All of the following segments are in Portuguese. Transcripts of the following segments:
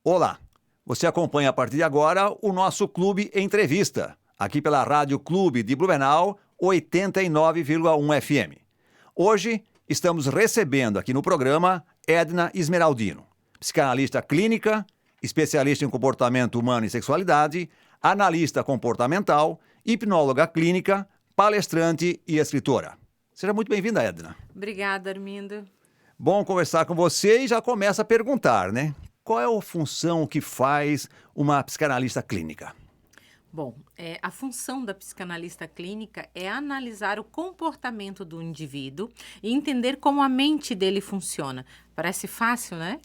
Olá, você acompanha a partir de agora o nosso Clube Entrevista, aqui pela Rádio Clube de Blumenau, 89,1 FM. Hoje estamos recebendo aqui no programa Edna Esmeraldino, psicanalista clínica, especialista em comportamento humano e sexualidade, analista comportamental, hipnóloga clínica, palestrante e escritora. Seja muito bem-vinda, Edna. Obrigada, Armindo. Bom conversar com você e já começa a perguntar, né? Qual é a função que faz uma psicanalista clínica? Bom, a função da psicanalista clínica é analisar o comportamento do indivíduo e entender como a mente dele funciona. Parece fácil, né?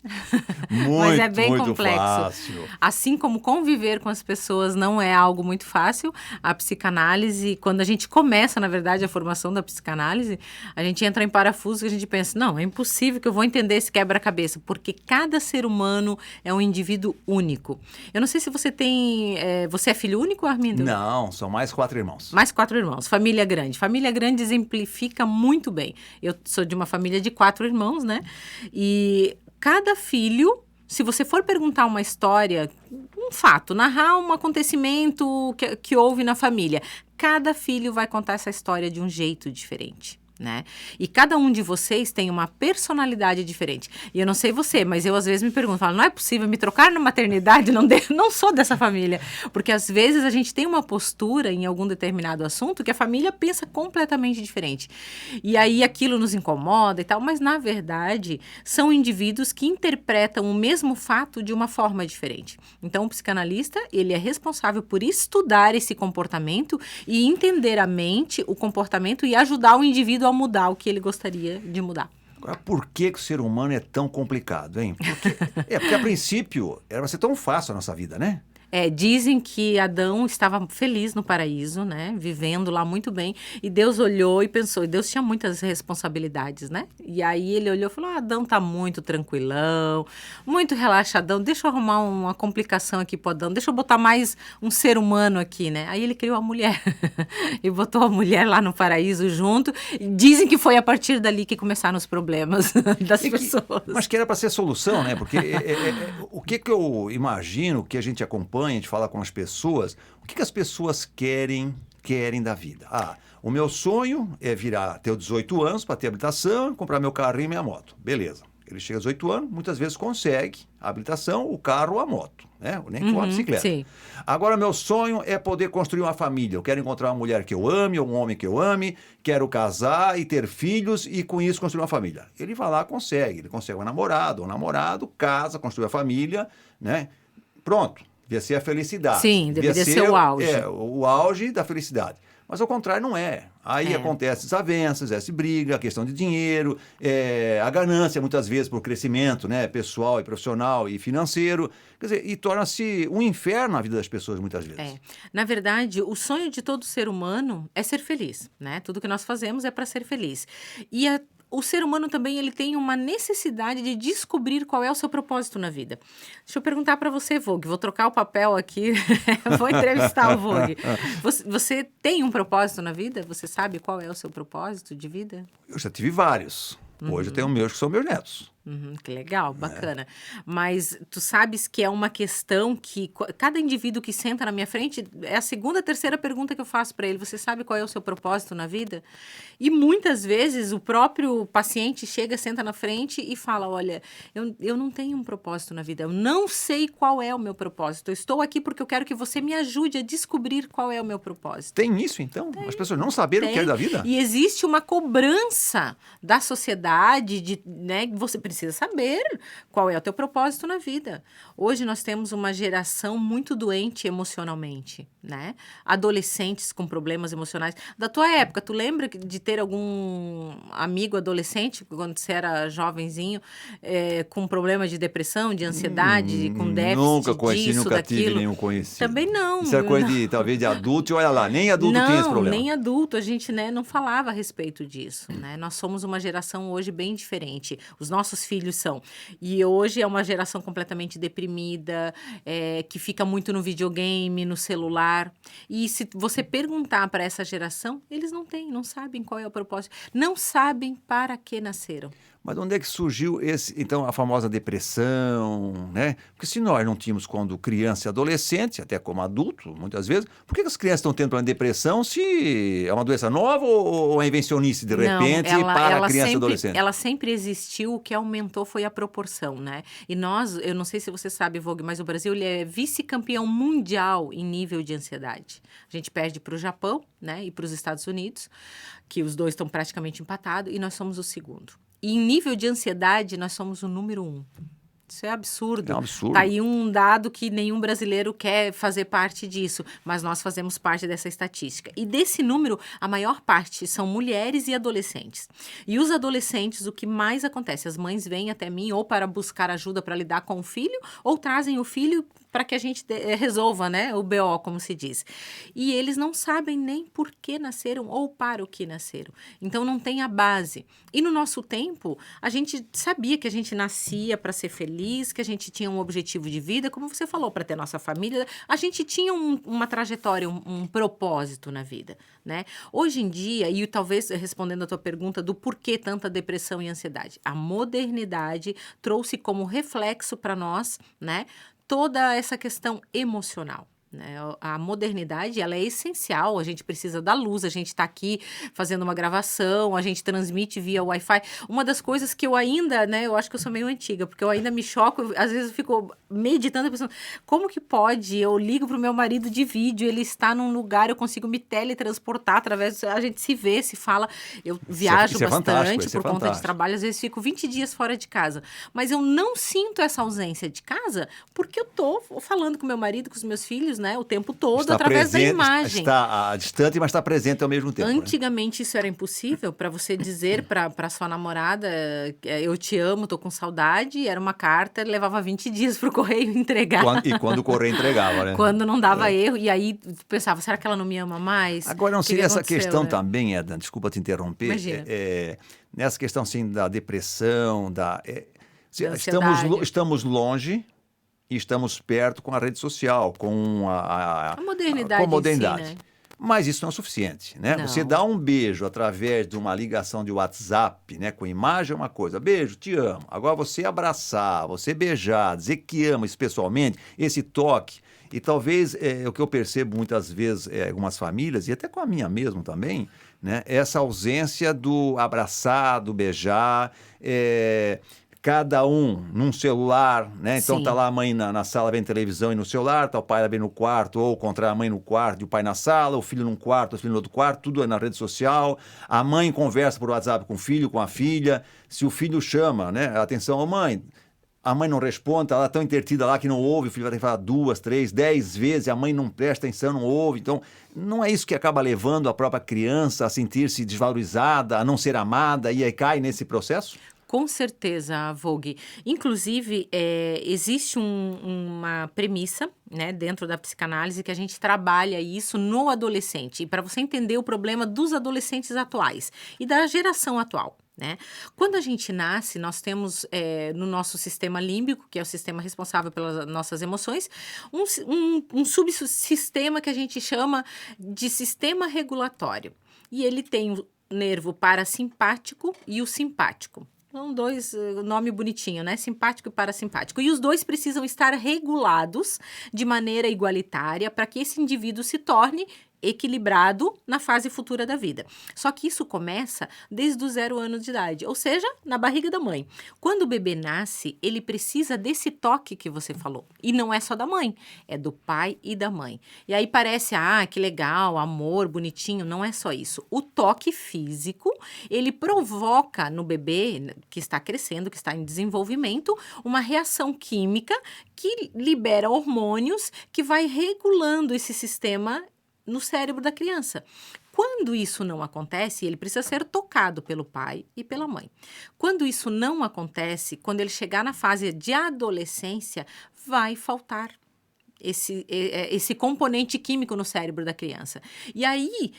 Mas é bem muito complexo. Fácil. Assim como conviver com as pessoas não é algo muito fácil, a psicanálise, quando a gente começa, na verdade, a formação da psicanálise, a gente entra em parafuso e a gente pensa, não, é impossível que eu vou entender esse quebra-cabeça, porque cada ser humano é um indivíduo único. Eu não sei se você tem... você é filho único, Armindo? Não, são mais 4 irmãos. Mais 4 irmãos. Família grande. Família grande exemplifica muito bem. Eu sou de uma família de 4 irmãos, né? E cada filho, se você for perguntar uma história, um fato, narrar um acontecimento que houve na família, cada filho vai contar essa história de um jeito diferente. Né? E cada um de vocês tem uma personalidade diferente. E eu não sei você, mas eu às vezes me pergunto, falo, não é possível me trocar na maternidade? Não sou dessa família. Porque às vezes a gente tem uma postura em algum determinado assunto que a família pensa completamente diferente. E aí aquilo nos incomoda e tal, mas na verdade são indivíduos que interpretam o mesmo fato de uma forma diferente. Então o psicanalista, ele é responsável por estudar esse comportamento e entender a mente, o comportamento e ajudar o indivíduo a mudar o que ele gostaria de mudar. Agora, por que o ser humano é tão complicado, hein? Porque a princípio era pra ser tão fácil a nossa vida, né? Dizem que Adão estava feliz no paraíso, né? Vivendo lá muito bem. E Deus olhou e pensou, e Deus tinha muitas responsabilidades, né? E aí ele olhou e falou, Adão tá muito tranquilão, muito relaxadão, deixa eu arrumar uma complicação aqui pro Adão, deixa eu botar mais um ser humano aqui, né? Aí ele criou a mulher e botou a mulher lá no paraíso junto. E dizem que foi a partir dali que começaram os problemas das pessoas. Mas que era para ser solução, né? Porque o que eu imagino que a gente acompanha, a gente fala com as pessoas, o que as pessoas querem da vida? O meu sonho é ter 18 anos para ter habilitação, comprar meu carrinho e minha moto. Beleza. Ele chega aos 18 anos, muitas vezes consegue a habilitação, o carro ou a moto, né? Nem que for uma bicicleta. Sim. Agora, meu sonho é poder construir uma família. Eu quero encontrar uma mulher que eu ame, ou um homem que eu ame, quero casar e ter filhos e com isso construir uma família. Ele vai lá, consegue. Ele consegue um namorado, casa, construi a família, né? Pronto. Devia ser a felicidade. Sim, deveria ser o auge. O auge da felicidade. Mas ao contrário não é. Aí acontecem desavenças, essa briga, a questão de dinheiro, a ganância muitas vezes por crescimento, né, pessoal e profissional e financeiro. Quer dizer, e torna-se um inferno a vida das pessoas muitas vezes. Na verdade, o sonho de todo ser humano é ser feliz, né? Tudo que nós fazemos é para ser feliz. E o ser humano também ele tem uma necessidade de descobrir qual é o seu propósito na vida. Deixa eu perguntar para você, Vogue. Vou trocar o papel aqui. Vou entrevistar o Vogue. Você tem um propósito na vida? Você sabe qual é o seu propósito de vida? Eu já tive vários. Hoje eu tenho meus que são meus netos. Que legal, bacana. Mas tu sabes que é uma questão que cada indivíduo que senta na minha frente, é a segunda, terceira pergunta que eu faço para ele. Você sabe qual é o seu propósito na vida? E muitas vezes o próprio paciente chega, senta na frente e fala, olha, eu não tenho um propósito na vida, eu não sei qual é o meu propósito. Eu estou aqui porque eu quero que você me ajude a descobrir qual é o meu propósito. Tem isso, então? As pessoas não saberem o que é da vida? E existe uma cobrança da sociedade, né? Você precisa saber qual é o teu propósito na vida. Hoje nós temos uma geração muito doente emocionalmente, né? Adolescentes com problemas emocionais. Da tua época, tu lembra de ter algum amigo adolescente, quando você era jovenzinho, com problema de depressão, de ansiedade, com déficit nunca conheci, disso, nunca daquilo? tive nenhum conhecido. Também não. Isso é coisa talvez de adulto, e olha lá, nem adulto tinha esse problema. Nem adulto, a gente, né, não falava a respeito disso, né? Nós somos uma geração hoje bem diferente. Os nossos filhos são. E hoje é uma geração completamente deprimida, que fica muito no videogame, no celular. E se você perguntar para essa geração, eles não sabem qual é o propósito. Não sabem para que nasceram. Mas onde é que surgiu então a famosa depressão, né? Porque se nós não tínhamos quando criança e adolescente, até como adulto, muitas vezes, por que as crianças estão tendo problema de depressão se é uma doença nova ou é invencionice de Não, repente para a criança e adolescente? ela sempre existiu, o que aumentou foi a proporção, né? E nós, eu não sei se você sabe, Vogue, mas o Brasil ele é vice-campeão mundial em nível de ansiedade. A gente perde para o Japão, né, e para os Estados Unidos, que os dois estão praticamente empatados, e nós somos o segundo. E em nível de ansiedade, nós somos o número 1. Isso é absurdo. É um absurdo. Tá aí um dado que nenhum brasileiro quer fazer parte disso, mas nós fazemos parte dessa estatística. E desse número, a maior parte são mulheres e adolescentes. E os adolescentes, o que mais acontece? As mães vêm até mim ou para buscar ajuda para lidar com o filho, ou trazem o filho para que a gente resolva, né, o BO, como se diz. E eles não sabem nem por que nasceram ou para o que nasceram. Então, não tem a base. E no nosso tempo, a gente sabia que a gente nascia para ser feliz, que a gente tinha um objetivo de vida, como você falou, para ter nossa família. A gente tinha uma trajetória, um propósito na vida, né? Hoje em dia, e talvez respondendo a tua pergunta do porquê tanta depressão e ansiedade, a modernidade trouxe como reflexo para nós, né, toda essa questão emocional. Né? A modernidade, ela é essencial, a gente precisa da luz, a gente está aqui fazendo uma gravação, a gente transmite via Wi-Fi. Uma das coisas que eu ainda, né, eu acho que eu sou meio antiga, porque eu ainda me choco, às vezes eu fico meditando, pensando, como que pode? Eu ligo pro meu marido de vídeo, ele está num lugar, eu consigo me teletransportar através, a gente se vê, se fala, eu viajo bastante por conta de trabalho, às vezes fico 20 dias fora de casa, mas eu não sinto essa ausência de casa, porque eu tô falando com meu marido, com os meus filhos, né, o tempo todo, está através presente, da imagem. Está distante, mas está presente ao mesmo tempo. Antigamente, né? Isso era impossível para você dizer para sua namorada, eu te amo, tô com saudade, era uma carta, levava 20 dias pro correio entregar. E quando o correio entregava, né? Quando não dava erro, e aí pensava, será que ela não me ama mais? Agora, não seria essa questão, né, também, Edna, desculpa te interromper, imagina, nessa questão assim da depressão, estamos longe e estamos perto com a rede social, com a modernidade. Com a modernidade. Si, né? Mas isso não é suficiente, né? Não. Você dá um beijo através de uma ligação de WhatsApp, né? Com imagem é uma coisa. Beijo, te amo. Agora você abraçar, você beijar, dizer que ama pessoalmente, esse toque. E talvez o que eu percebo muitas vezes em algumas famílias, e até com a minha mesmo também, né? Essa ausência do abraçar, do beijar, cada um num celular, né? Então tá lá a mãe na sala vendo televisão e no celular, tá o pai lá bem no quarto, ou contra a mãe no quarto e o pai na sala, o filho num quarto, o filho no outro quarto, tudo é na rede social. A mãe conversa por WhatsApp com o filho, com a filha. Se o filho chama, né? Atenção, ô mãe, a mãe não responde, tá lá tão entretida lá que não ouve, o filho vai ter que falar 2, 3, 10 vezes, a mãe não presta atenção, não ouve. Então, não é isso que acaba levando a própria criança a sentir-se desvalorizada, a não ser amada, e aí cai nesse processo? Com certeza, Vogue. Inclusive, existe uma premissa, né, dentro da psicanálise que a gente trabalha isso no adolescente. E para você entender o problema dos adolescentes atuais e da geração atual. Né? Quando a gente nasce, nós temos no nosso sistema límbico, que é o sistema responsável pelas nossas emoções, um subsistema que a gente chama de sistema regulatório. E ele tem o nervo parasimpático e o simpático. São dois, nome bonitinho, né? Simpático e parasimpático. E os dois precisam estar regulados de maneira igualitária para que esse indivíduo se torne equilibrado na fase futura da vida. Só que isso começa desde os 0 anos de idade, ou seja, na barriga da mãe. Quando o bebê nasce, ele precisa desse toque que você falou. E não é só da mãe, é do pai e da mãe. E aí parece, que legal, amor, bonitinho, não é só isso. O toque físico, ele provoca no bebê que está crescendo, que está em desenvolvimento, uma reação química que libera hormônios que vai regulando esse sistema no cérebro da criança. Quando isso não acontece, ele precisa ser tocado pelo pai e pela mãe. Quando isso não acontece, quando ele chegar na fase de adolescência, vai faltar esse componente químico no cérebro da criança. E aí,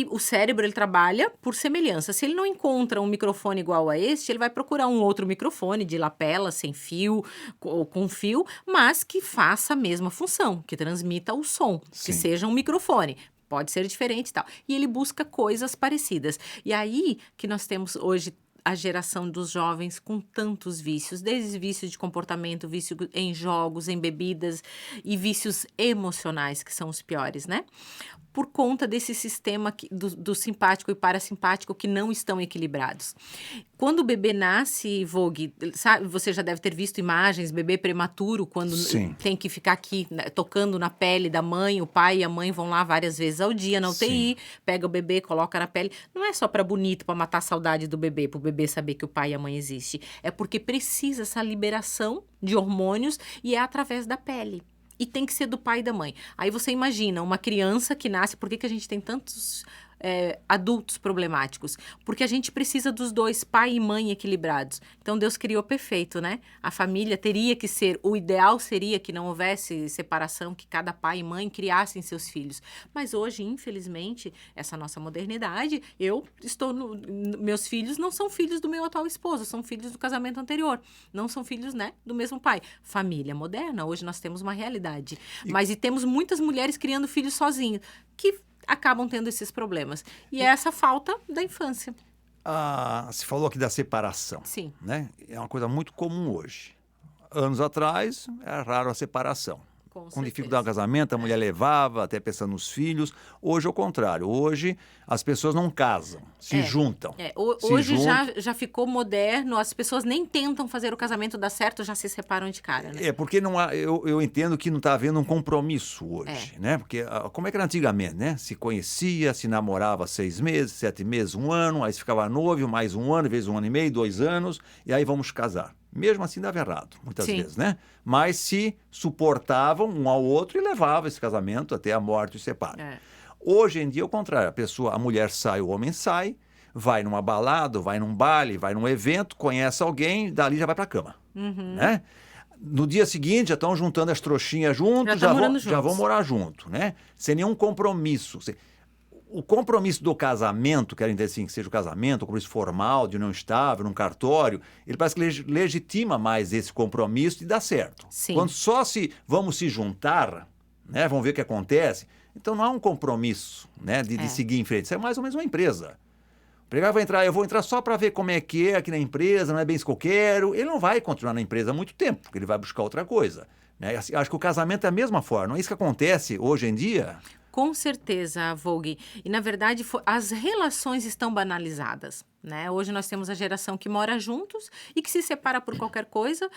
o cérebro trabalha por semelhança. Se ele não encontra um microfone igual a este, ele vai procurar um outro microfone de lapela, sem fio, ou com fio, mas que faça a mesma função, que transmita o som, que seja um microfone. Pode ser diferente e tal. E ele busca coisas parecidas. E aí que nós temos hoje a geração dos jovens com tantos vícios, desde vícios de comportamento, vício em jogos, em bebidas e vícios emocionais, que são os piores, né? Por conta desse sistema do simpático e parasimpático que não estão equilibrados. Quando o bebê nasce, Vogue, sabe, você já deve ter visto imagens, bebê prematuro, quando Sim. tem que ficar aqui, né, tocando na pele da mãe, o pai e a mãe vão lá várias vezes ao dia na UTI, pega o bebê, coloca na pele. Não é só para bonito, para matar a saudade do bebê, para o bebê saber que o pai e a mãe existem. É porque precisa essa liberação de hormônios e é através da pele. E tem que ser do pai e da mãe. Aí você imagina, uma criança que nasce... Por que a gente tem tantos adultos problemáticos? Porque a gente precisa dos dois, pai e mãe, equilibrados. Então, Deus criou perfeito, né? A família teria que ser... O ideal seria que não houvesse separação, que cada pai e mãe criassem seus filhos. Mas hoje, infelizmente, essa nossa modernidade, meus filhos não são filhos do meu atual esposo, são filhos do casamento anterior. Não são filhos, né, do mesmo pai. Família moderna, hoje nós temos uma realidade. E temos muitas mulheres criando filhos sozinhas, que acabam tendo esses problemas. E é essa falta da infância. Você falou aqui da separação. Sim. Né? É uma coisa muito comum hoje. Anos atrás, era raro a separação. Com dificuldade no casamento, a mulher levava, até pensando nos filhos. Hoje é o contrário. Hoje, as pessoas não casam, se juntam. Hoje já ficou moderno, as pessoas nem tentam fazer o casamento dar certo, já se separam de cara, né? Porque não há, eu entendo que não está havendo um compromisso hoje, né? Porque como é que era antigamente, né? Se conhecia, se namorava 6 meses, 7 meses, 1 ano, aí se ficava noivo, mais 1 ano, às vezes 1 ano e meio, 2 anos, e aí vamos casar. Mesmo assim dava errado, muitas vezes, né? Mas se suportavam um ao outro e levavam esse casamento até a morte e o separo. Hoje em dia é o contrário, a mulher sai, o homem sai, vai numa balada, vai num baile, vai num evento, conhece alguém, dali já vai pra cama, né? No dia seguinte já estão juntando as trouxinhas juntos, já vão morar junto, né? Sem nenhum compromisso. O compromisso do casamento, querem dizer assim, que seja o casamento, o compromisso formal, de união estável, num cartório, ele parece que legitima mais esse compromisso e dá certo. Sim. Quando vamos se juntar, né, vamos ver o que acontece, então não há um compromisso, né, de seguir em frente. Isso é mais ou menos uma empresa. O empregado vai entrar, eu vou entrar só para ver como é que é aqui na empresa, não é bem isso que eu quero. Ele não vai continuar na empresa há muito tempo, porque ele vai buscar outra coisa. Né? Acho que o casamento é a mesma forma. Não é isso que acontece hoje em dia? Com certeza, Vogue. E, na verdade, as relações estão banalizadas, né? Hoje nós temos a geração que mora juntos e que se separa por qualquer coisa,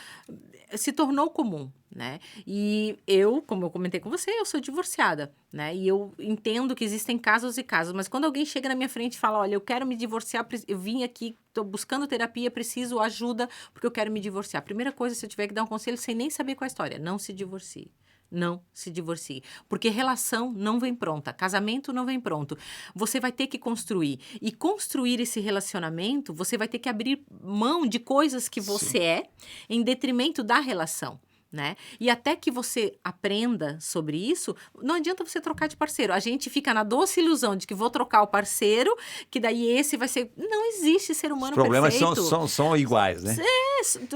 se tornou comum, né? E eu, como eu comentei com você, eu sou divorciada, né? E eu entendo que existem casos e casos, mas quando alguém chega na minha frente e fala, olha, eu quero me divorciar, eu vim aqui, estou buscando terapia, preciso ajuda, porque eu quero me divorciar. Primeira coisa, se eu tiver que dar um conselho sem nem saber qual é a história, não se divorcie. Não se divorcie, porque relação não vem pronta, casamento não vem pronto. Você vai ter que construir. E construir esse relacionamento, você vai ter que abrir mão de coisas que você é em detrimento da relação. Né? E até que você aprenda sobre isso, não adianta você trocar de parceiro. A gente fica na doce ilusão de que vou trocar o parceiro, que daí esse vai ser... Não existe ser humano perfeito. Os problemas são iguais, né?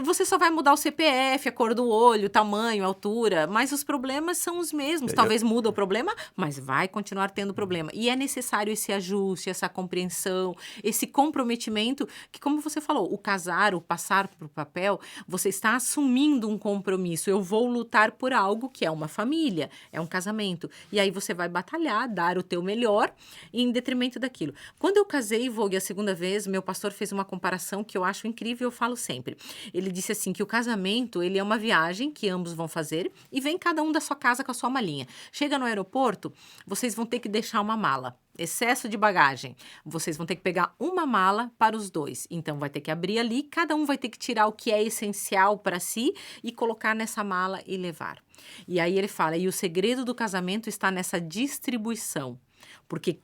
Você só vai mudar o CPF, a cor do olho, tamanho, altura, mas os problemas são os mesmos. Talvez muda o problema, mas vai continuar tendo problema. E é necessário esse ajuste, essa compreensão, esse comprometimento, que como você falou, o casar, o passar para o papel, você está assumindo um compromisso. Eu vou lutar por algo que é uma família, é um casamento. E aí você vai batalhar, dar o teu melhor em detrimento daquilo. Quando eu casei, Vogue, a segunda vez, meu pastor fez uma comparação que eu acho incrível, eu falo sempre. Ele disse assim, que o casamento, ele é uma viagem que ambos vão fazer e vem cada um da sua casa com a sua malinha. Chega no aeroporto, vocês vão ter que deixar uma mala. Excesso de bagagem. Vocês vão ter que pegar uma mala para os dois. Então, vai ter que abrir ali, cada um vai ter que tirar o que é essencial para si e colocar nessa mala e levar. E aí ele fala, e o segredo do casamento está nessa distribuição. Porque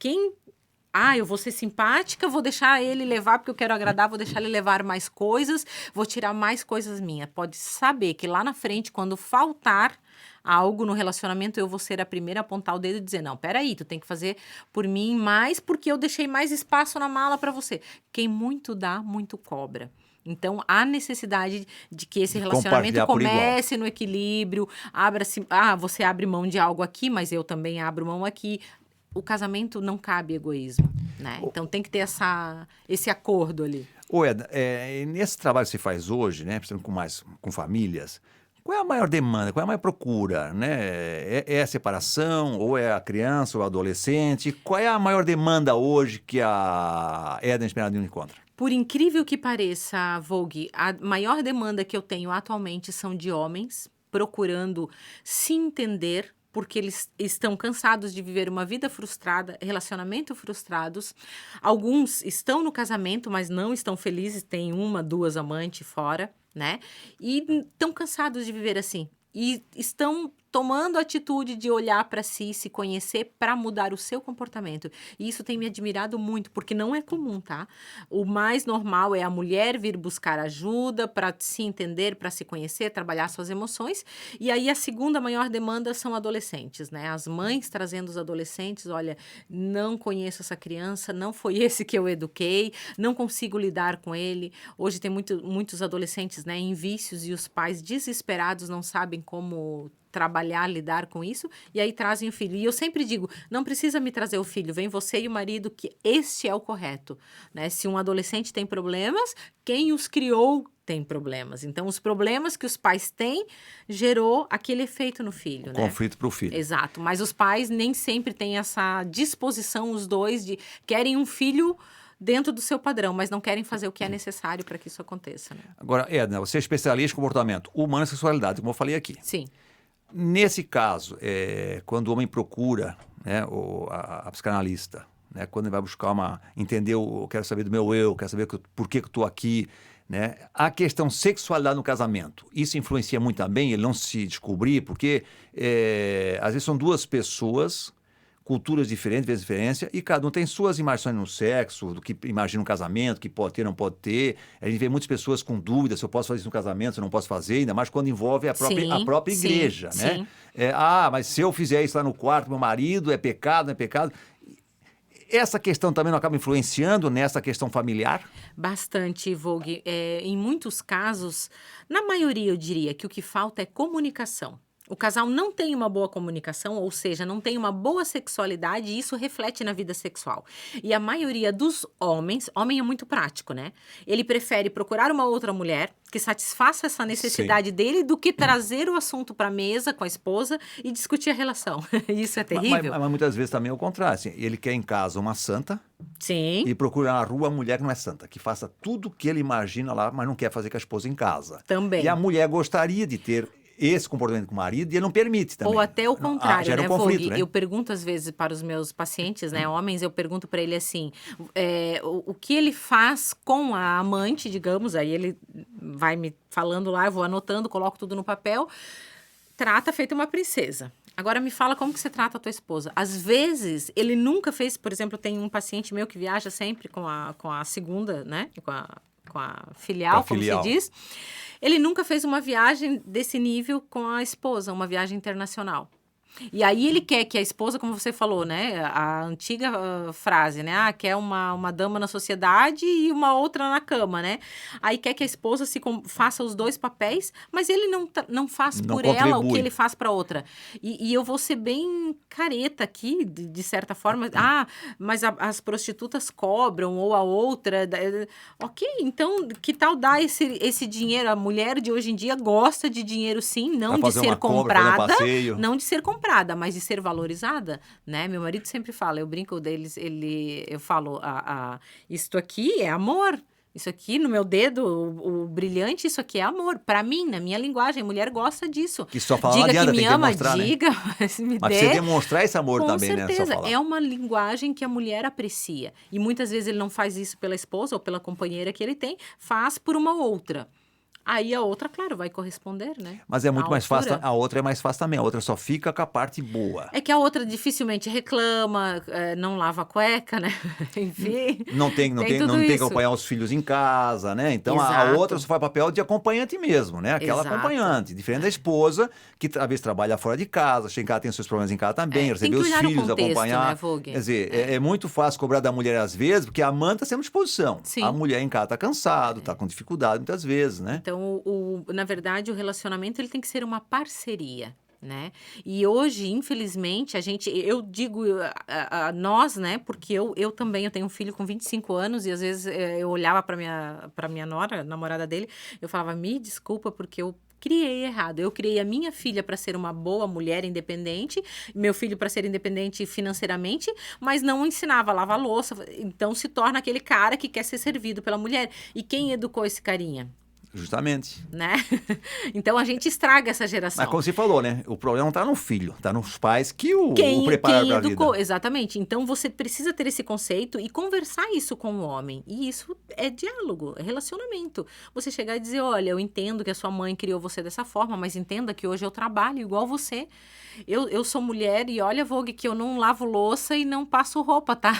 eu vou ser simpática, vou deixar ele levar porque eu quero agradar, vou deixar ele levar mais coisas, vou tirar mais coisas minhas. Pode saber que lá na frente, quando faltar algo no relacionamento, eu vou ser a primeira a apontar o dedo e dizer, não, peraí, tu tem que fazer por mim mais porque eu deixei mais espaço na mala para você. Quem muito dá, muito cobra. Então, há necessidade de que esse relacionamento comece no equilíbrio, você abre mão de algo aqui, mas eu também abro mão aqui. O casamento não cabe egoísmo, né? Então, tem que ter esse acordo ali. Eda, nesse trabalho que você faz hoje, né, principalmente com famílias, qual é a maior demanda, qual é a maior procura, né? É a separação, ou é a criança, ou o adolescente? Qual é a maior demanda hoje que a Eda Inspirado encontra? Por incrível que pareça, Vogue, a maior demanda que eu tenho atualmente são de homens procurando se entender, porque eles estão cansados de viver uma vida frustrada, relacionamento frustrados. Alguns estão no casamento, mas não estão felizes, têm uma, duas amantes fora, né? E estão cansados de viver assim. E estão tomando a atitude de olhar para si, se conhecer, para mudar o seu comportamento. E isso tem me admirado muito, porque não é comum, tá? O mais normal é a mulher vir buscar ajuda para se entender, para se conhecer, trabalhar suas emoções. E aí a segunda maior demanda são adolescentes, né? As mães trazendo os adolescentes, olha, não conheço essa criança, não foi esse que eu eduquei, não consigo lidar com ele. Hoje tem muitos adolescentes, né, em vícios, e os pais desesperados não sabem como trabalhar, lidar com isso, e aí trazem o filho. E eu sempre digo, não precisa me trazer o filho, vem você e o marido, que este é o correto, né? Se um adolescente tem problemas, quem os criou tem problemas. Então, os problemas que os pais têm gerou aquele efeito no filho, né? Conflito para o filho. Exato, mas os pais nem sempre têm essa disposição, os dois, de querem um filho dentro do seu padrão, mas não querem fazer o que é necessário para que isso aconteça, né? Agora, Edna, você é especialista em comportamento humano e sexualidade, como eu falei aqui. Sim. Nesse caso, quando o homem procura, né, a psicanalista, né, quando ele vai buscar entender, eu quero saber do meu eu, quero saber por que eu estou aqui, né, a questão sexualidade no casamento, isso influencia muito também, ele não se descobrir, porque às vezes são duas pessoas, culturas diferentes, vezes diferença, e cada um tem suas imagens no sexo, do que imagina um casamento, que pode ter, não pode ter. A gente vê muitas pessoas com dúvidas se eu posso fazer isso no casamento, se eu não posso fazer, ainda mais quando envolve a própria igreja, sim, né? Sim. Mas se eu fizer isso lá no quarto do meu marido, é pecado, não é pecado? Essa questão também não acaba influenciando nessa questão familiar? Bastante, Vogue. Em muitos casos, na maioria eu diria que o que falta é comunicação. O casal não tem uma boa comunicação, ou seja, não tem uma boa sexualidade, e isso reflete na vida sexual. E a maioria dos homens, homem é muito prático, né? Ele prefere procurar uma outra mulher que satisfaça essa necessidade dele do que trazer o assunto para a mesa com a esposa e discutir a relação. Isso é terrível. Mas muitas vezes também é o contrário. Assim, ele quer em casa uma santa. Sim. E procura na rua uma mulher que não é santa, que faça tudo o que ele imagina lá, mas não quer fazer com a esposa em casa. Também. E a mulher gostaria de ter esse comportamento com o marido e ele não permite também. Ou até o contrário, gera né, um conflito, Vogue? né? Eu pergunto às vezes para os meus pacientes, né, homens, eu pergunto para ele assim, o que ele faz com a amante, digamos, aí ele vai me falando lá, eu vou anotando, coloco tudo no papel, trata feito uma princesa. Agora me fala como que você trata a tua esposa. Às vezes, ele nunca fez, por exemplo, tem um paciente meu que viaja sempre com a segunda, né, com a filial, como se diz. Ele nunca fez uma viagem desse nível com a esposa, uma viagem internacional. E aí ele quer que a esposa, como você falou, né, a antiga frase, né, quer uma dama na sociedade e uma outra na cama, né? Aí quer que a esposa faça os dois papéis, mas ele não faz Não por contribui. ela o que ele faz para outra. E eu vou ser bem careta aqui, de certa forma. Mas as prostitutas cobram, ou a outra. Ok, então que tal dar esse dinheiro? A mulher de hoje em dia gosta de dinheiro, sim, não de ser comprada, não de ser comprada, mas de ser valorizada, né? Meu marido sempre fala, eu brinco deles, eu falo, isto aqui é amor. Isso aqui no meu dedo, o brilhante, isso aqui é amor. Para mim, na minha linguagem, mulher gosta disso. Que só fala diga adianta, que me tem que ama, demonstrar, diga, né? mas me Mas dê. precisa demonstrar esse amor Com também, certeza. né? Só falar. É uma linguagem que a mulher aprecia. E muitas vezes ele não faz isso pela esposa ou pela companheira que ele tem, faz por uma outra. Aí a outra, claro, vai corresponder, né? Mas é muito mais fácil, altura. a outra é mais fácil também, a outra só fica com a parte boa. É que a outra dificilmente reclama, não lava a cueca, né? Enfim. Não tem que acompanhar os filhos em casa, né? Então a Exato. outra só faz papel de acompanhante mesmo, né? Aquela Exato. acompanhante, diferente da esposa, que às vezes trabalha fora de casa, chega em casa, tem seus problemas em casa também, receber tem que os olhar o filhos, contexto, acompanhar. né, Vogue? Quer dizer, é muito fácil cobrar da mulher às vezes, porque a mãe está sempre à disposição. Sim. A mulher em casa está cansado, está com dificuldade muitas vezes, né? Então, na verdade, o relacionamento ele tem que ser uma parceria, né? E hoje, infelizmente, eu digo nós, né? Porque eu também, eu tenho um filho com 25 anos e às vezes eu olhava para minha nora, namorada dele, eu falava, me desculpa porque eu criei errado. Eu criei a minha filha para ser uma boa mulher independente, meu filho para ser independente financeiramente, mas não ensinava a lavar louça. Então se torna aquele cara que quer ser servido pela mulher. E quem educou esse carinha? Justamente. Né? Então a gente estraga essa Mas geração. como você falou, né? O problema não está no filho, está nos pais que o prepararam Quem para a vida. educou, exatamente. Então você precisa ter esse conceito e conversar isso com o homem. E isso é diálogo, é relacionamento. Você chegar e dizer, olha, eu entendo que a sua mãe criou você dessa forma, mas entenda que hoje eu trabalho igual você. Eu sou mulher e olha, Vogue, que eu não lavo louça e não passo roupa, tá?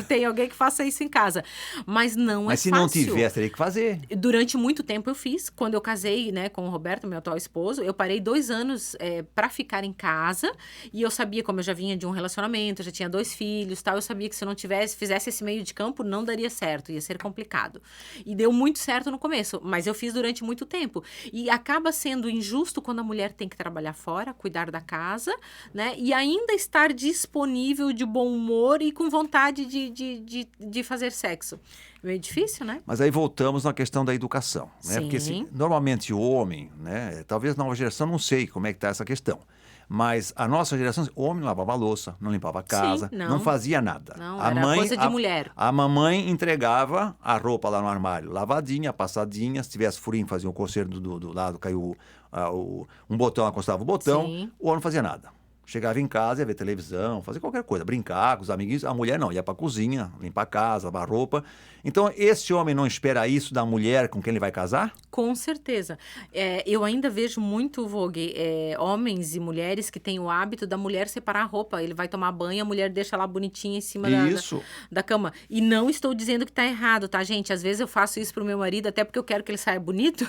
Tem alguém que faça isso em casa. Mas não Mas é se fácil. não tiver, teria que fazer. Durante muito tempo eu fiz. Quando eu casei, né, com o Roberto, meu atual esposo, eu parei 2 anos para ficar em casa. E eu sabia, como eu já vinha de um relacionamento, eu já tinha 2 filhos, tal, eu sabia que se eu não fizesse esse meio de campo, não daria certo, ia ser complicado. E deu muito certo no começo, mas eu fiz durante muito tempo. E acaba sendo injusto quando a mulher tem que trabalhar fora, cuidar da casa, né? E ainda estar disponível, de bom humor e com vontade de fazer sexo. Meio difícil, né? Mas aí voltamos na questão da educação, né? Sim. Porque normalmente o homem, né? Talvez a nova geração, não sei como é que está essa questão. Mas a nossa geração, o homem não lavava a louça, não limpava a casa, Sim, não fazia nada. Não, a era mãe, coisa de mulher. A mamãe entregava a roupa lá no armário, lavadinha, passadinha. Se tivesse furinho, fazia um coceiro do lado, caiu um botão, acostava o botão. Sim. O homem não fazia nada. Chegava em casa, ia ver televisão, fazer qualquer coisa, brincar com os amiguinhos. A mulher não, ia para a cozinha, limpar a casa, lavar a roupa. Então, esse homem não espera isso da mulher com quem ele vai casar? Com certeza. Eu ainda vejo muito, Vogue, homens e mulheres que têm o hábito da mulher separar a roupa. Ele vai tomar banho, a mulher deixa lá bonitinha em cima da cama. E não estou dizendo que tá errado, tá, gente? Às vezes eu faço isso pro meu marido, até porque eu quero que ele saia bonito.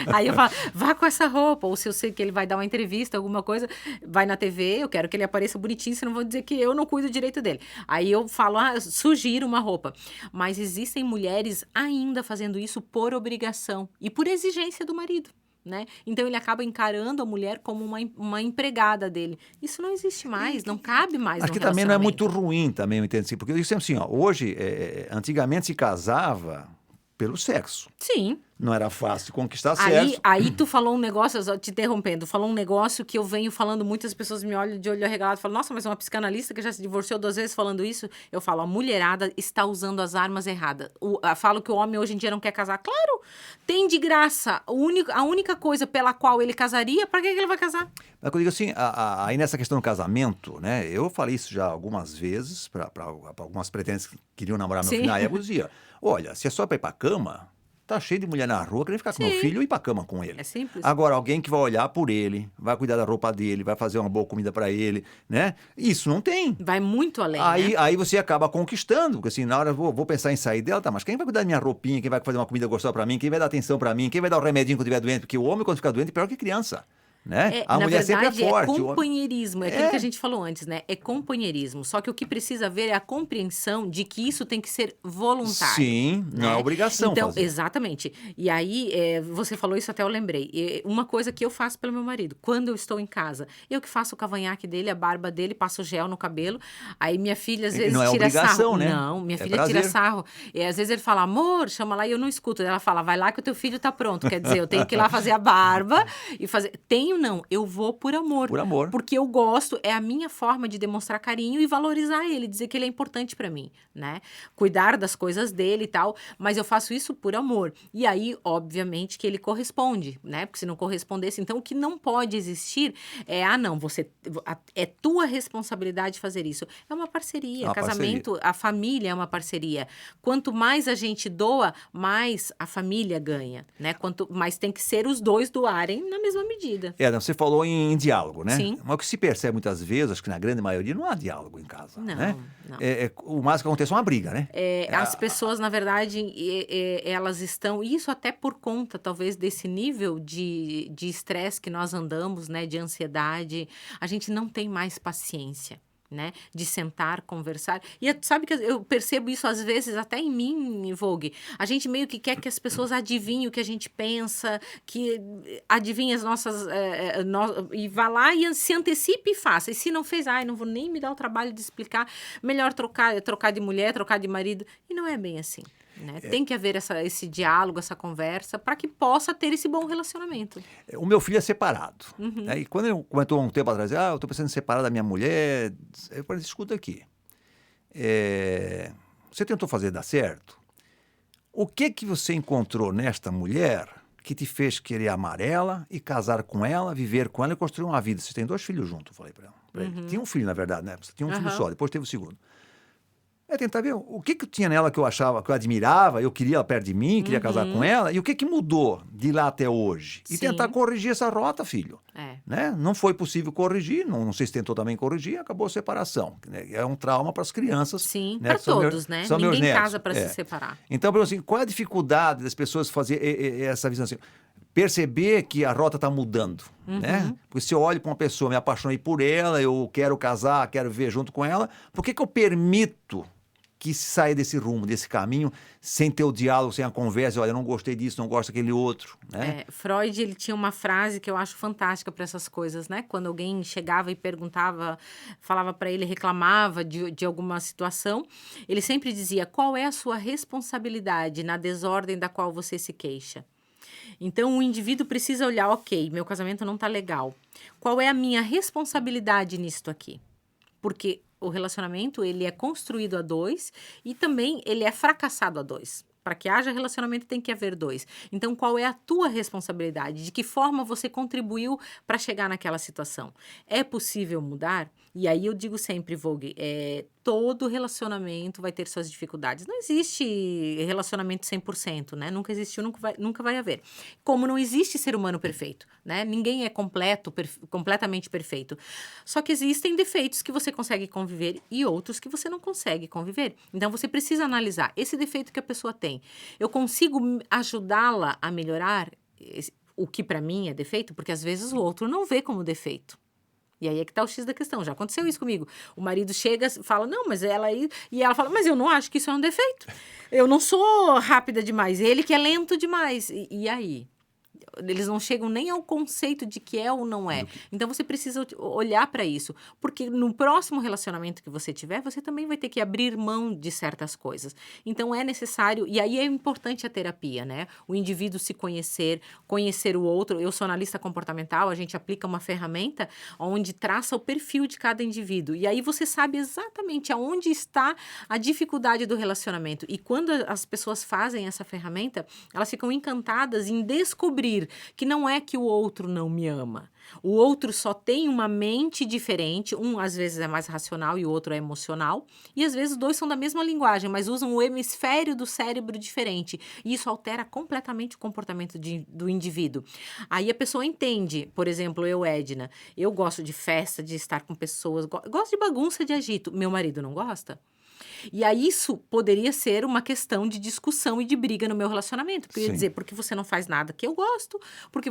Aí eu falo, vá com essa roupa. Ou se eu sei que ele vai dar uma entrevista, alguma coisa, vai na TV, eu quero que ele apareça bonitinho, senão vou dizer que eu não cuido direito dele. Aí eu falo, sugiro uma roupa. Mas existem mulheres ainda fazendo isso por obrigação e por exigência do marido, né? Então ele acaba encarando a mulher como uma empregada dele. Isso não existe mais, não cabe mais Acho no que também não é relacionamento. muito ruim também, eu entendo assim, porque eu digo sempre assim, ó, hoje, antigamente se casava pelo sexo. Sim. Não era fácil conquistar sexo. Aí tu falou um negócio, só te interrompendo, falou um negócio que eu venho falando, muitas pessoas me olham de olho arregalado e falam, nossa, mas uma psicanalista que já se divorciou 2 vezes falando isso. Eu falo, a mulherada está usando as armas erradas. Falo que o homem hoje em dia não quer casar. Claro, tem de graça. A única coisa pela qual ele casaria, para que ele vai casar? Mas eu digo assim, aí nessa questão do casamento, né? Eu falei isso já algumas vezes para algumas pretendentes que queriam namorar meu Sim. filho na época, eu dizia, olha, se é só para ir para cama, tá cheio de mulher na rua querendo ficar com meu Sim. filho e ir pra cama com ele. É simples. Agora, alguém que vai olhar por ele, vai cuidar da roupa dele, vai fazer uma boa comida pra ele, né? Isso não tem. Vai muito além, Aí, né? aí você acaba conquistando, porque assim, na hora eu vou pensar em sair dela, tá, mas quem vai cuidar da minha roupinha, quem vai fazer uma comida gostosa pra mim, quem vai dar atenção pra mim, quem vai dar o remedinho quando estiver doente, porque o homem quando fica doente é pior que criança. Né? A Na mulher verdade, sempre é forte. É companheirismo, é aquilo É. que a gente falou antes, né? É companheirismo. Só que o que precisa ver é a compreensão de que isso tem que ser voluntário. Sim, não né? é obrigação Então, fazer. exatamente. E aí, você falou isso, até eu lembrei. Uma coisa que eu faço pelo meu marido, quando eu estou em casa, eu que faço o cavanhaque dele, a barba dele, passo gel no cabelo. Aí minha filha, às vezes, Não é tira obrigação, sarro. né? Não, minha É filha prazer. tira sarro. E às vezes ele fala, amor, chama lá, e eu não escuto. Ela fala, vai lá que o teu filho tá pronto. Quer dizer, eu tenho que ir lá fazer a barba e fazer. Tenho, não, eu vou por amor. Por amor. Porque eu gosto, é a minha forma de demonstrar carinho e valorizar ele, dizer que ele é importante pra mim, né? Cuidar das coisas dele e tal, mas eu faço isso por amor. E aí, obviamente, que ele corresponde, né? Porque se não correspondesse, então o que não pode existir não, é tua responsabilidade fazer isso. É uma parceria, É uma casamento, a família é uma parceria. Quanto mais a gente doa, mais a família ganha, né? Mas tem que ser os dois doarem na mesma medida. Você falou em diálogo, né? Sim. Mas o que se percebe muitas vezes, acho que na grande maioria, não há diálogo em casa. Não, né? não. O mais que acontece é uma briga, né? As pessoas, na verdade, elas estão... Isso até por conta, talvez, desse nível de estresse que nós andamos, né? De ansiedade. A gente não tem mais paciência. né? De sentar, conversar. E sabe que eu percebo isso às vezes até em mim, Vogue. A gente meio que quer que as pessoas adivinhem o que a gente pensa, que adivinhem as nossas... e vá lá e se antecipe e faça. E se não fez, não vou nem me dar o trabalho de explicar. Melhor trocar de mulher, trocar de marido. E não é bem assim. Né? Tem que haver esse diálogo, essa conversa, para que possa ter esse bom relacionamento. O meu filho é separado. Né? E quando ele comentou um tempo atrás, eu estou pensando em separar da minha mulher, eu falei, escuta aqui, você tentou fazer dar certo? O que você encontrou nesta mulher que te fez querer amar ela e casar com ela, viver com ela e construir uma vida? Você tem 2 filhos juntos, eu falei para ele. Tinha um filho, na verdade, né? Você tinha um filho só, depois teve o segundo. Tentar ver o que tinha nela que eu achava, que eu admirava, eu queria ela perto de mim, queria casar com ela, e o que mudou de lá até hoje. E tentar corrigir essa rota, filho. Né? Não foi possível corrigir, não sei se tentou também corrigir, acabou a separação. Né? É um trauma para as crianças. Sim, né? Para todos, né? São Ninguém meus netos. casa para se separar. Então, assim, qual é a dificuldade das pessoas fazer essa visão assim? Perceber que a rota está mudando, né? Porque se eu olho para uma pessoa, me apaixonei por ela, eu quero casar, quero viver junto com ela, por que eu permito que saia desse rumo, desse caminho, sem ter o diálogo, sem a conversa, olha, eu não gostei disso, não gosto daquele outro, né? Freud, ele tinha uma frase que eu acho fantástica para essas coisas, né? Quando alguém chegava e perguntava, falava para ele, reclamava de alguma situação, ele sempre dizia, qual é a sua responsabilidade na desordem da qual você se queixa? Então, o indivíduo precisa olhar, ok, meu casamento não tá legal. Qual é a minha responsabilidade nisto aqui? Porque o relacionamento, ele é construído a 2 e também ele é fracassado a 2. Para que haja relacionamento tem que haver 2. Então, qual é a tua responsabilidade? De que forma você contribuiu para chegar naquela situação? É possível mudar? E aí eu digo sempre, Vogue, todo relacionamento vai ter suas dificuldades. Não existe relacionamento 100%, né? Nunca existiu, nunca vai haver. Como não existe ser humano perfeito, né? Ninguém é completamente perfeito. Só que existem defeitos que você consegue conviver e outros que você não consegue conviver. Então, você precisa analisar esse defeito que a pessoa tem. Eu consigo ajudá-la a melhorar o que para mim é defeito? Porque às vezes o outro não vê como defeito. E aí é que tá o X da questão. Já aconteceu isso comigo. O marido chega, fala, não, mas ela aí... E ela fala, mas eu não acho que isso é um defeito. Eu não sou rápida demais. Ele que é lento demais. E aí? Eles não chegam nem ao conceito de que é ou não é. Então, você precisa olhar para isso. Porque no próximo relacionamento que você tiver, você também vai ter que abrir mão de certas coisas. Então, é necessário... E aí é importante a terapia, né? O indivíduo se conhecer o outro. Eu sou analista comportamental, a gente aplica uma ferramenta onde traça o perfil de cada indivíduo. E aí você sabe exatamente aonde está a dificuldade do relacionamento. E quando as pessoas fazem essa ferramenta, elas ficam encantadas em descobrir que não é que o outro não me ama. O outro só tem uma mente diferente, um às vezes é mais racional e o outro é emocional, e às vezes os dois são da mesma linguagem, mas usam o hemisfério do cérebro diferente, e isso altera completamente o comportamento do indivíduo. Aí a pessoa entende, por exemplo, eu, Edna, eu gosto de festa, de estar com pessoas, gosto de bagunça, de agito, meu marido não gosta? E aí isso poderia ser uma questão de discussão e de briga no meu relacionamento. Porque eu ia dizer, porque você não faz nada que eu gosto, porque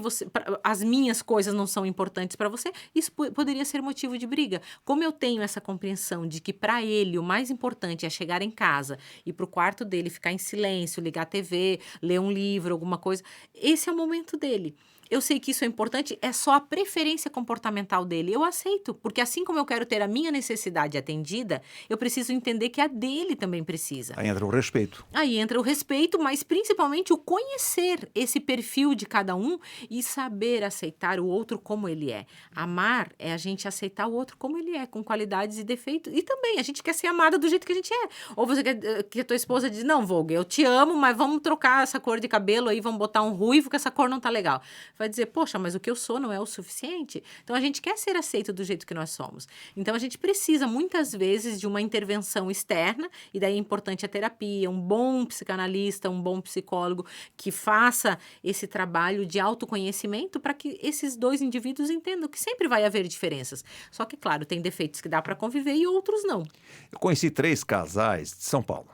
as minhas coisas não são importantes para você, isso poderia ser motivo de briga. Como eu tenho essa compreensão de que para ele o mais importante é chegar em casa, ir pro quarto dele, ficar em silêncio, ligar a TV, ler um livro, alguma coisa, esse é o momento dele. Eu sei que isso é importante, é só a preferência comportamental dele. Eu aceito, porque assim como eu quero ter a minha necessidade atendida, eu preciso entender que a dele também precisa. Aí entra o respeito. Aí entra o respeito, mas principalmente o conhecer esse perfil de cada um e saber aceitar o outro como ele é. Amar é a gente aceitar o outro como ele é, com qualidades e defeitos. E também, a gente quer ser amada do jeito que a gente é. Ou você quer que a tua esposa diz, não, Vogue, eu te amo, mas vamos trocar essa cor de cabelo aí, vamos botar um ruivo, que essa cor não tá legal. Vai dizer, poxa, mas o que eu sou não é o suficiente? Então, a gente quer ser aceito do jeito que nós somos. Então, a gente precisa, muitas vezes, de uma intervenção externa, e daí é importante a terapia, um bom psicanalista, um bom psicólogo que faça esse trabalho de autoconhecimento para que esses dois indivíduos entendam que sempre vai haver diferenças. Só que, claro, tem defeitos que dá para conviver e outros não. Eu conheci 3 casais de São Paulo.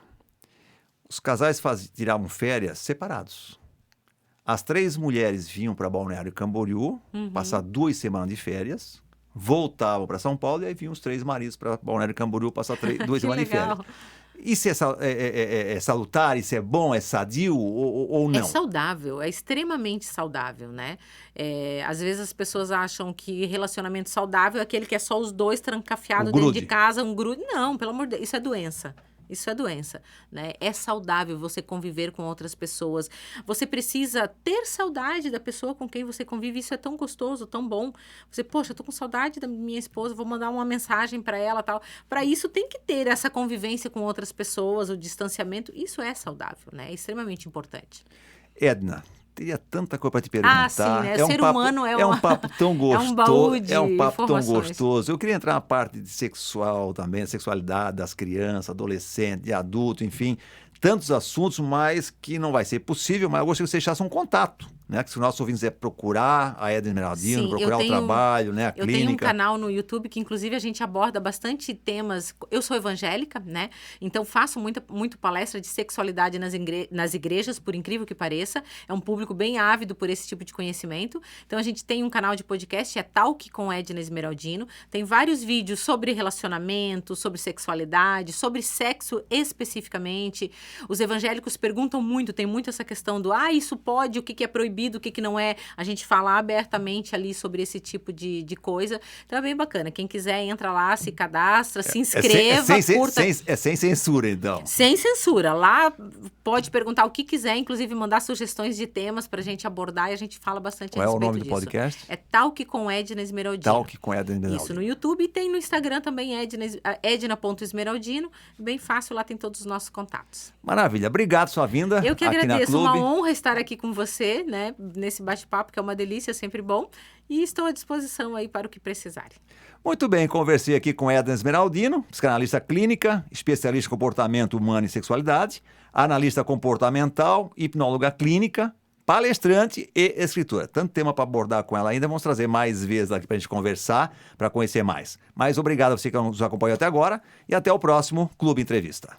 Os casais tiravam férias separados. As 3 mulheres vinham para Balneário Camboriú, passar 2 semanas de férias, voltavam para São Paulo e aí vinham os 3 maridos para Balneário Camboriú passar 2 Que semanas de férias. legal. Isso é salutar, isso é bom, é sadio ou É não? saudável, é extremamente saudável, né? Às vezes as pessoas acham que relacionamento saudável é aquele que é só os dois trancafiados O dentro grude. de casa, um grude. Não, pelo amor de Deus, isso é doença. Isso é doença, né? É saudável você conviver com outras pessoas. Você precisa ter saudade da pessoa com quem você convive. Isso é tão gostoso, tão bom. Você, poxa, eu tô com saudade da minha esposa, vou mandar uma mensagem para ela, tal. Para isso tem que ter essa convivência com outras pessoas, o distanciamento. Isso é saudável, né? É extremamente importante. Edna, teria tanta coisa para te perguntar. Sim, né? É O um ser papo, humano é um papo tão gostoso. um baú de é um papo tão informações. gostoso. Eu queria entrar na parte de sexual também, a sexualidade das crianças, adolescentes, de adulto, enfim, tantos assuntos, mas que não vai ser possível, mas eu gostaria que você deixasse um contato, né? Que se o nosso ouvinte quiser procurar a Edna Esmeraldino, Sim, procurar o trabalho, né? A Eu tenho um clínica. canal no YouTube que, inclusive, a gente aborda bastante temas. Eu sou evangélica, né? Então, faço muito palestra de sexualidade nas igrejas, por incrível que pareça. É um público bem ávido por esse tipo de conhecimento. Então, a gente tem um canal de podcast, é Talk com Edna Esmeraldino. Tem vários vídeos sobre relacionamento, sobre sexualidade, sobre sexo especificamente. Os evangélicos perguntam muito, tem muito essa questão do, isso pode, o que é proibido, o que não é. A gente fala abertamente ali sobre esse tipo de coisa. Então é bem bacana. Quem quiser, entra lá, se cadastra, se inscreva, curta. Sem censura, então. Sem censura. Lá pode perguntar o que quiser, inclusive mandar sugestões de temas pra gente abordar e a gente fala bastante a respeito disso. Qual é o nome do podcast? É Talk com Edna Esmeraldino. Talk com Edna Esmeraldino. Isso, no YouTube. E tem no Instagram também, edna.esmeraldino. Bem fácil, lá tem todos os nossos contatos. Maravilha. Obrigado pela sua vinda Eu que aqui agradeço. na Clube. Uma honra estar aqui com você, né? Nesse bate-papo, que é uma delícia, sempre bom. E estou à disposição aí para o que precisarem. Muito bem, conversei aqui com Edna Esmeraldino, psicanalista clínica, especialista em comportamento humano e sexualidade, analista comportamental, hipnóloga clínica, palestrante e escritora. Tanto tema para abordar com ela ainda, vamos trazer mais vezes aqui para a gente conversar, para conhecer mais. Mas obrigado a você que nos acompanhou até agora e até o próximo Clube Entrevista.